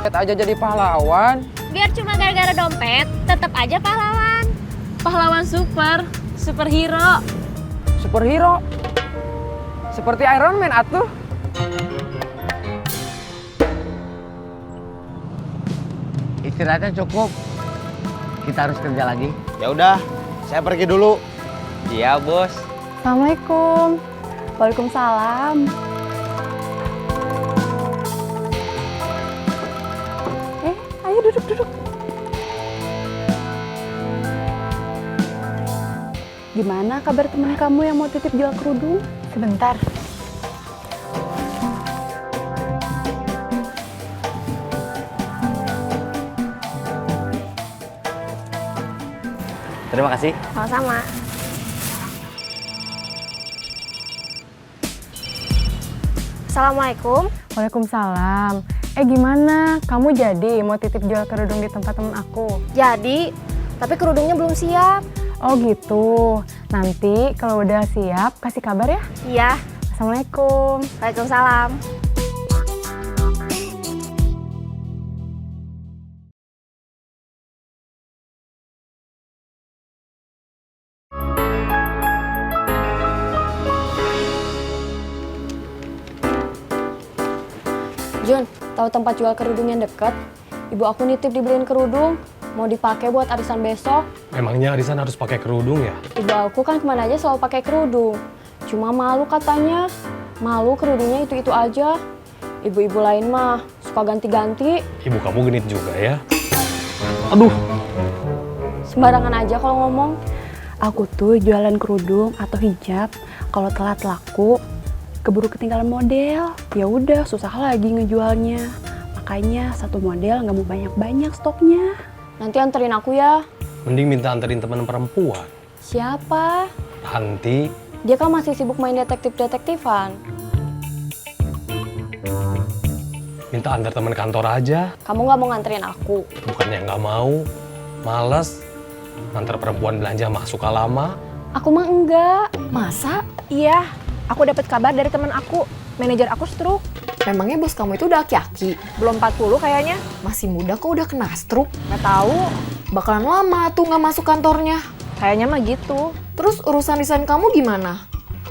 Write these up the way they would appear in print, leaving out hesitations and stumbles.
aja jadi pahlawan. Biar cuma gara-gara dompet, tetap aja pahlawan. Pahlawan superhero. Superhero. Seperti Iron Man atuh. Istirahatnya cukup. Kita harus kerja lagi. Ya udah, saya pergi dulu. Iya, Bos. Assalamualaikum. Waalaikumsalam. Ayo duduk. Gimana kabar teman kamu yang mau titip jual kerudung? Sebentar. Terima kasih. Sama-sama. Assalamualaikum. Waalaikumsalam. Gimana? Kamu jadi mau titip jual kerudung di tempat temen aku? Jadi, tapi kerudungnya belum siap. Oh gitu. Nanti kalau udah siap kasih kabar ya. Iya. Assalamualaikum. Waalaikumsalam. Jun, tahu tempat jual kerudung yang dekat? Ibu aku nitip dibeliin kerudung, mau dipakai buat arisan besok. Emangnya arisan harus pakai kerudung ya? Ibu aku kan kemana aja selalu pakai kerudung. Cuma malu katanya, malu kerudungnya itu-itu aja. Ibu-ibu lain mah suka ganti-ganti. Ibu kamu genit juga ya? Aduh, Sembarangan aja kalau ngomong. Aku tuh jualan kerudung atau hijab. Kalau telat laku, keburu ketinggalan model. Ya udah susah lagi ngejualnya. Makanya satu model nggak mau banyak-banyak stoknya. Nanti anterin aku ya. mending minta anterin teman perempuan. Siapa? Nanti Dia kan masih sibuk main detektif-detektifan. minta antar teman kantor aja. Kamu nggak mau nganterin aku? Bukannya nggak mau, males. Antar perempuan belanja mah suka lama. Aku mah enggak. Masa? Iya, aku dapat kabar dari teman aku. Manajer aku stroke. Memangnya bos kamu itu udah aki-aki? Belum 40 kayaknya. Masih muda kok udah kena stroke? Nggak tahu. Bakalan lama tuh nggak masuk kantornya. Kayaknya mah gitu. Terus urusan desain kamu gimana?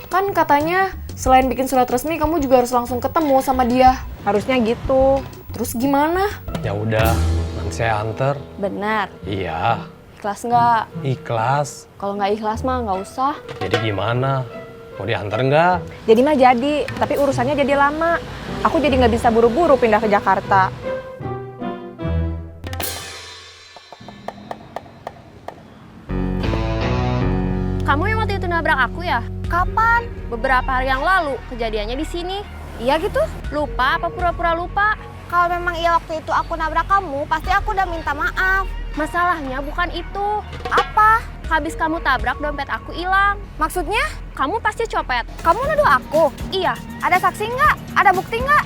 Kan katanya selain bikin surat resmi kamu juga harus langsung ketemu sama dia. Harusnya gitu. Terus gimana? Ya udah, nanti saya anter. Benar. Iya, Ikhlas nggak? ikhlas. Kalau nggak ikhlas mah nggak usah. Jadi gimana? Mau diantar nggak? Jadi mah jadi, tapi urusannya jadi lama. Aku jadi nggak bisa buru-buru pindah ke Jakarta. Kamu yang waktu itu nabrak aku ya? Kapan? Beberapa hari yang lalu. Kejadiannya di sini. Iya gitu? Lupa apa pura-pura lupa? Kalau memang iya waktu itu aku nabrak kamu, pasti aku udah minta maaf. Masalahnya bukan itu. Apa? Habis kamu tabrak, dompet aku hilang. Maksudnya? Kamu pasti copet. Kamu nuduh aku? Iya. Ada saksi nggak? Ada bukti nggak?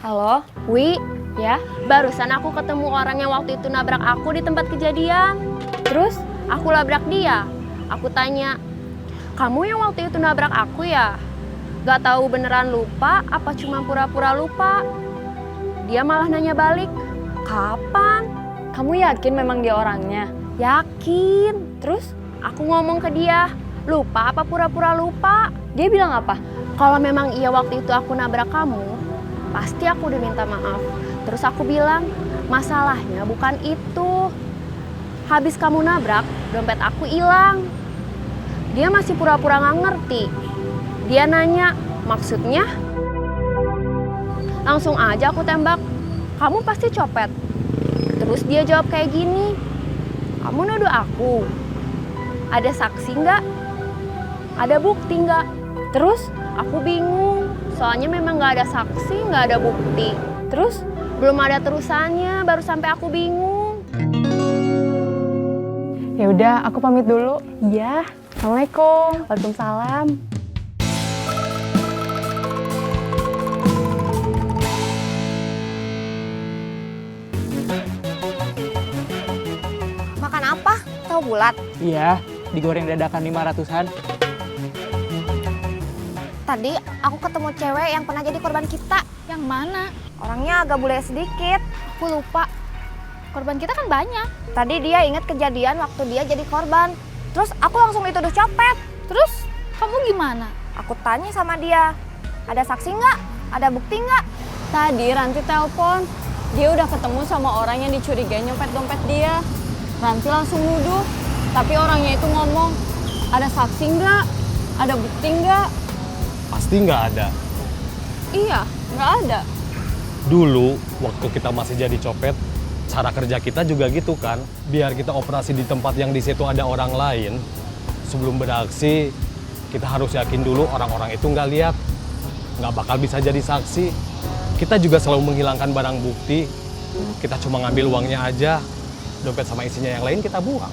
Halo? Wi, ya, barusan aku ketemu orang yang waktu itu nabrak aku di tempat kejadian. Terus aku labrak dia. Aku tanya, kamu yang waktu itu nabrak aku ya? Gak tahu beneran lupa apa cuma pura-pura lupa? Dia malah nanya balik, kapan? Kamu yakin memang dia orangnya? Yakin. Terus aku ngomong ke dia, lupa apa pura-pura lupa? Dia bilang apa? Kalau memang iya waktu itu aku nabrak kamu, pasti aku udah minta maaf. Terus aku bilang, masalahnya bukan itu. Habis kamu nabrak, dompet aku hilang. Dia masih pura-pura nggak ngerti. Dia nanya, maksudnya? Langsung aja aku tembak, kamu pasti copet. Terus dia jawab kayak gini, kamu nuduh aku. Ada saksi nggak? Ada bukti nggak? Terus aku bingung, soalnya memang nggak ada saksi, nggak ada bukti. Terus belum ada terusannya, baru sampai aku bingung. Ya udah, aku pamit dulu. Iya. Assalamualaikum. Waalaikumsalam. Makan apa? tahu bulat? Iya, digoreng dadakan 500-an. Tadi aku ketemu cewek yang pernah jadi korban kita. Yang mana? Orangnya agak bule sedikit. Aku lupa. Korban kita kan banyak. Tadi dia ingat kejadian waktu dia jadi korban. Terus aku langsung dituduh copet. Terus kamu gimana? Aku tanya sama dia, ada saksi nggak? Ada bukti nggak? Tadi Ranti telepon. Dia udah ketemu sama orang yang dicurigai nyopet dompet dia. Ranti langsung nuduh. Tapi orangnya itu ngomong, ada saksi nggak? Ada bukti nggak? Pasti nggak ada. Iya, nggak ada. Dulu, waktu kita masih jadi copet, cara kerja kita juga gitu kan. Biar kita operasi di tempat yang di situ ada orang lain, sebelum beraksi, kita harus yakin dulu orang-orang itu nggak lihat. Nggak bakal bisa jadi saksi. Kita juga selalu menghilangkan barang bukti. Kita cuma ngambil uangnya aja. Dompet sama isinya yang lain kita buang.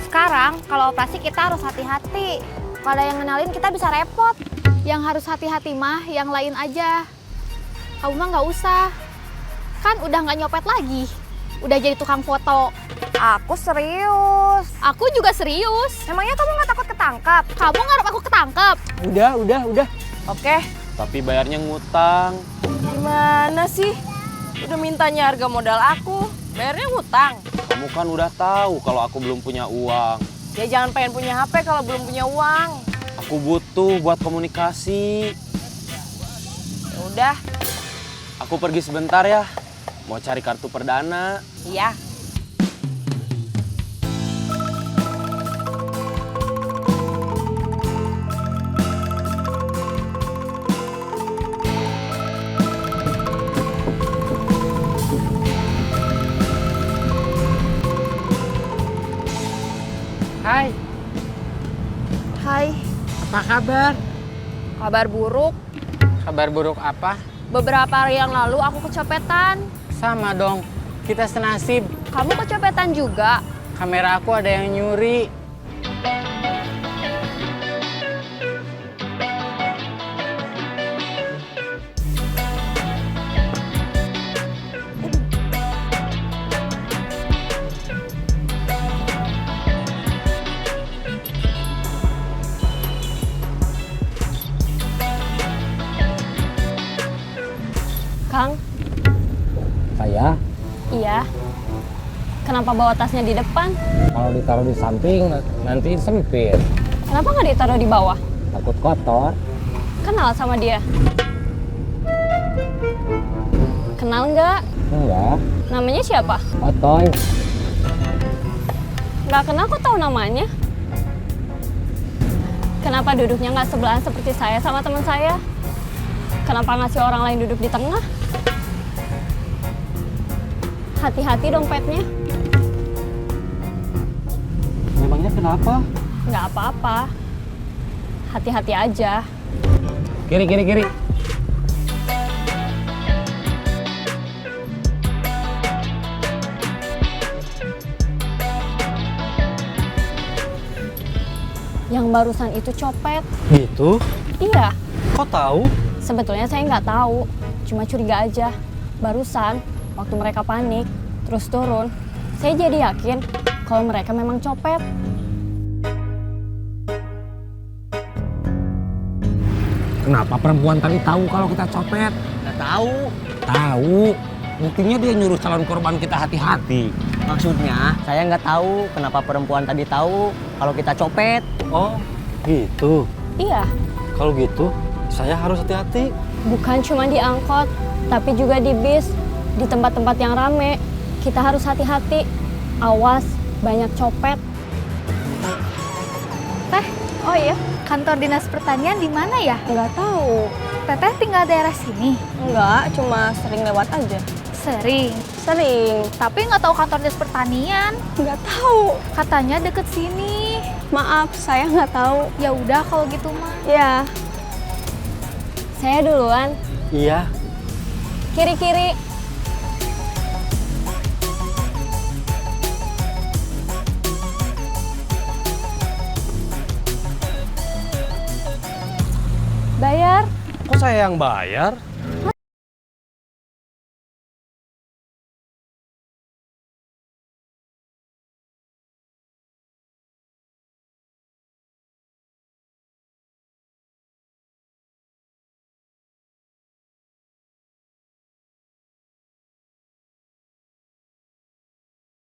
Sekarang kalau operasi kita harus hati-hati. Kalau ada yang ngenalin kita bisa repot. Yang harus hati-hati mah yang lain aja. Kamu mah nggak usah. Kan udah nggak nyopet lagi. Udah jadi tukang foto. Aku serius. Aku juga serius. Emangnya kamu nggak takut ketangkap? Kamu ngarep aku ketangkep. Udah. Oke. Tapi bayarnya ngutang. Gimana sih? Udah mintanya harga modal aku, bayarnya ngutang. Kamu kan udah tahu kalau aku belum punya uang. Ya jangan pengen punya HP kalau belum punya uang. Aku butuh buat komunikasi. Ya udah, Aku pergi sebentar ya. Mau cari kartu perdana. iya. Hai, Hai. apa kabar? Kabar buruk, Kabar buruk apa? beberapa hari yang lalu aku kecopetan. Sama dong, kita senasib. Kamu kecopetan juga? Kamera aku ada yang nyuri. Kang, Saya, iya. Kenapa bawa tasnya di depan? kalau ditaruh di samping nanti sempit. Kenapa nggak ditaruh di bawah? Takut kotor. Kenal sama dia? Kenal nggak? Enggak. Namanya siapa? Otoy. Nggak kenal kok tahu namanya? Kenapa duduknya nggak sebelahan seperti saya sama teman saya? Kenapa ngasih orang lain duduk di tengah? Hati-hati dompetnya. Memangnya kenapa? Nggak apa-apa. Hati-hati aja. Kiri. Yang barusan itu copet. Gitu? Iya, Kok tahu? sebetulnya saya nggak tahu. Cuma curiga aja. Barusan, waktu mereka panik, terus turun, saya jadi yakin kalau mereka memang copet. Kenapa perempuan tadi tahu kalau kita copet? Nggak tahu. Tahu. Buktinya dia nyuruh calon korban kita hati-hati. Maksudnya, saya nggak tahu kenapa perempuan tadi tahu kalau kita copet. Oh, gitu. Iya, Kalau gitu, saya harus hati-hati. bukan cuma di angkot, tapi juga di bis, di tempat-tempat yang rame. Kita harus hati-hati. Awas, banyak copet. Teh, oh iya, kantor dinas pertanian di mana ya? Nggak tahu. Teteh tinggal daerah sini. Nggak, cuma sering lewat aja. Sering. Sering. Tapi nggak tahu kantor dinas pertanian. Nggak tahu. Katanya deket sini. Maaf, saya nggak tahu. Ya udah kalau gitu mah. Ya. Saya duluan. Iya. Kiri-kiri. Bayar. Kok saya yang bayar?